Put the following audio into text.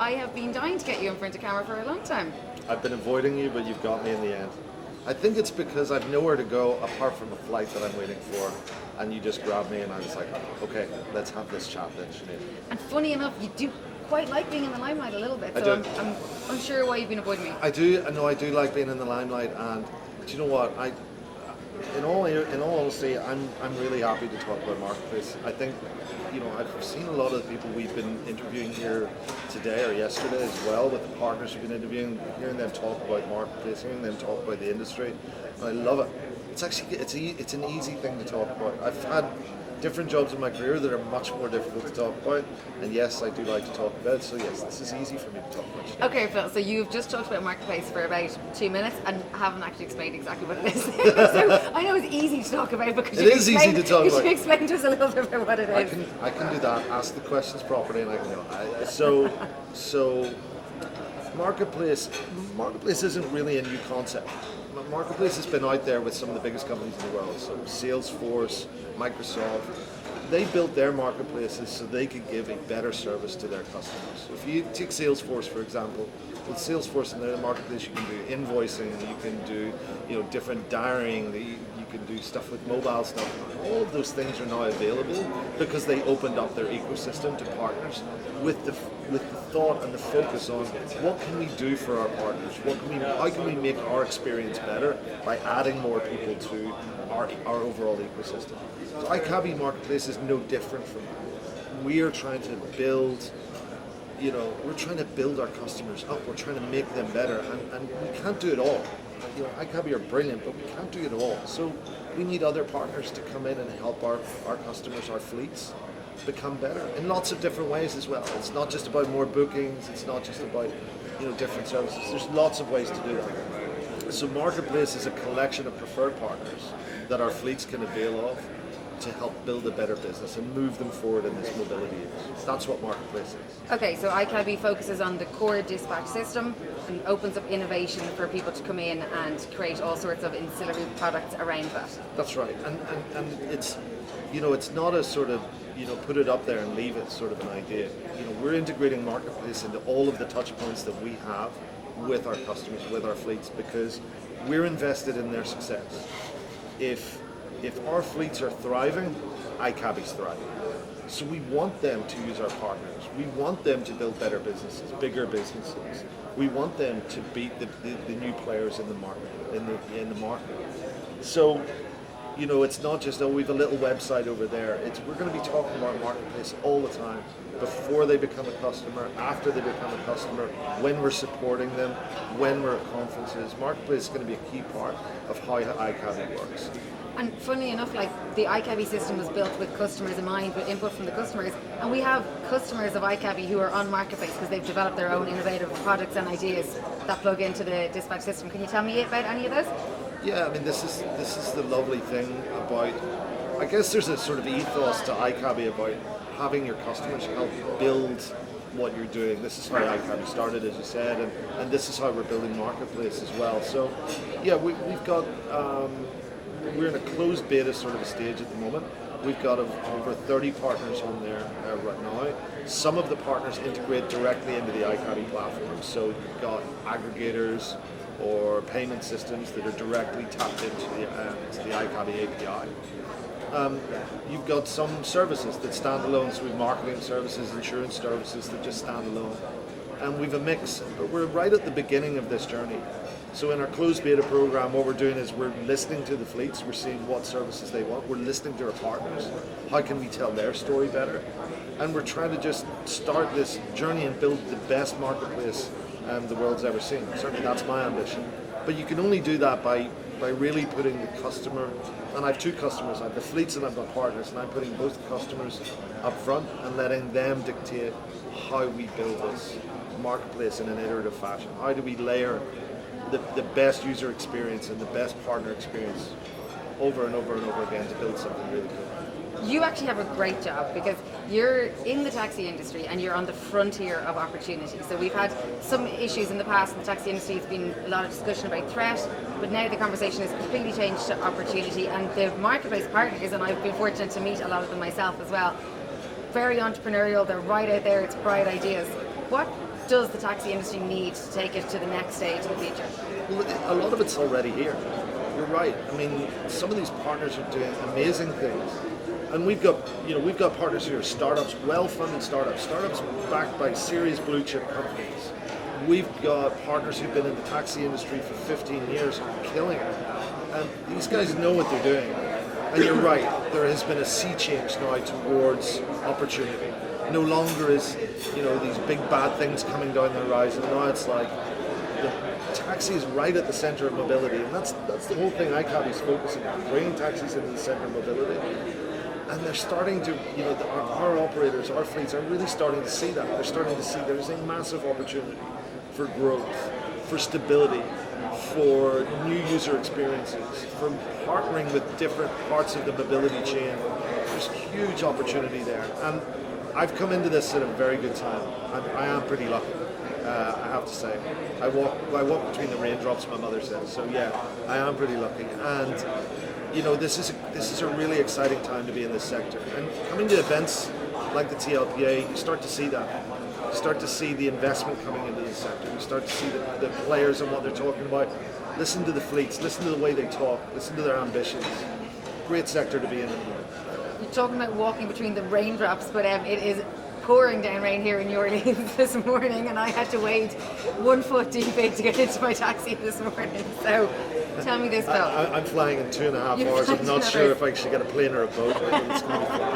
I have been dying to get you in front of camera for a long time. I've been avoiding you, but you've got me in the end. I think it's because I've nowhere to go apart from a flight that I'm waiting for, and you just grabbed me, and I was like, okay, let's have this chat then, Sinead. And funny enough, you do quite like being in the limelight a little bit, I so do. I'm unsure why you've been avoiding me. I do like being in the limelight, and do you know what? In all honesty, I'm really happy to talk about Marketplace. I think, I've seen a lot of the people we've been interviewing here today or yesterday as well, with the partners we've been interviewing, hearing them talk about Marketplace, hearing them talk about the industry, and I love it. It's an easy thing to talk about. I've had different jobs in my career that are much more difficult to talk about, and yes, I do like to talk about it, so yes, this is easy for me to talk about. Okay, Phil, so you've just talked about Marketplace for about 2 minutes and haven't actually explained exactly what it is. So I know it's easy to talk about because you explain to us a little bit about what it is. I can do that, ask the questions properly, and I can go. So Marketplace isn't really a new concept. Marketplace has been out there with some of the biggest companies in the world, so Salesforce, Microsoft. They built their marketplaces so they could give a better service to their customers. If you take Salesforce, for example, with Salesforce in their marketplace, you can do invoicing, you can do different diarying, you can do stuff with mobile stuff. All of those things are now available because they opened up their ecosystem to partners with the thought and the focus on what can we do for our partners? How can we make our experience better by adding more people to our overall ecosystem? So iCabbi Marketplace is no different from that. We are trying to build, our customers up. We're trying to make them better, and we can't do it all. iCabbi are brilliant, but we can't do it all. So we need other partners to come in and help our customers, our fleets, become better in lots of different ways as well. It's not just about more bookings. It's not just about different services. There's lots of ways to do that. So Marketplace is a collection of preferred partners that our fleets can avail of to help build a better business and move them forward in this mobility age. That's what Marketplace is. Okay, so iCabbi focuses on the core dispatch system and opens up innovation for people to come in and create all sorts of ancillary products around that. That's right, and it's it's not a sort of put it up there and leave it sort of an idea. We're integrating Marketplace into all of the touch points that we have with our customers, with our fleets, because we're invested in their success. If our fleets are thriving, iCabbi's thriving. So we want them to use our partners. We want them to build better businesses, bigger businesses. We want them to beat the new players in the market. In the market. So, it's not just we've a little website over there. We're going to be talking about Marketplace all the time. Before they become a customer, after they become a customer, when we're supporting them, when we're at conferences. Marketplace is going to be a key part of how iCabbi works. And funnily enough, the iCabbi system was built with customers in mind, with input from the customers, and we have customers of iCabbi who are on Marketplace because they've developed their own innovative products and ideas that plug into the dispatch system. Can you tell me about any of those? Yeah, this is the lovely thing about, I guess there's a sort of ethos to iCabbi about having your customers help build what you're doing. This is how iCabbi started, as you said, and this is how we're building Marketplace as well. So, yeah, we've got, we're in a closed beta sort of a stage at the moment. We've got over 30 partners on there right now. Some of the partners integrate directly into the iCabbi platform. So you've got aggregators or payment systems that are directly tapped into the iCabbi API. You've got some services that stand alone, so we've marketing services, insurance services that just stand alone. And we've a mix, but we're right at the beginning of this journey. So in our closed beta program, what we're doing is we're listening to the fleets, we're seeing what services they want, we're listening to our partners, how can we tell their story better? And we're trying to just start this journey and build the best marketplace the world's ever seen. Certainly that's my ambition. But you can only do that by really putting the customer, and I have two customers, I have the fleets and I've got partners, and I'm putting both customers up front and letting them dictate how we build this marketplace in an iterative fashion. How do we layer the best user experience and the best partner experience over and over and over again to build something really cool. You actually have a great job because you're in the taxi industry and you're on the frontier of opportunity. So we've had some issues in the past in the taxi industry. It's been a lot of discussion about threat, but now the conversation has completely changed to opportunity, and the marketplace partners, and I've been fortunate to meet a lot of them myself as well, very entrepreneurial, they're right out there, it's bright ideas. What does the taxi industry need to take it to the next stage of the future? Well, a lot of it's already here. You're right. I mean, some of these partners are doing amazing things, and we've got partners who are startups, well-funded startups backed by serious blue chip companies. We've got partners who've been in the taxi industry for 15 years, killing it, and these guys know what they're doing. And you're right. There has been a sea change now towards opportunity. No longer is these big bad things coming down the horizon. Now it's like the taxi is right at the center of mobility, and that's the whole thing iCabbi is focusing on, bringing taxis into the center of mobility. And they're starting to, our operators, our fleets are really starting to see that. They're starting to see there's a massive opportunity for growth, for stability, for new user experiences, for partnering with different parts of the mobility chain. There's huge opportunity there. And I've come into this at a very good time. I am pretty lucky, I have to say. I walk between the raindrops, my mother says. So yeah, I am pretty lucky. And this is a really exciting time to be in this sector. And coming to events like the TLPA, you start to see that. You start to see the investment coming into the sector. You start to see the players and what they're talking about. Listen to the fleets, listen to the way they talk, listen to their ambitions. Great sector to be in. You're talking about walking between the raindrops, but it is pouring down rain here in New Orleans this morning, and I had to wade 1 foot deep to get into my taxi this morning. So tell me this, Phil. I'm flying in 2.5 hours. I'm not sure if I should get a plane or a boat. It's going to be fun.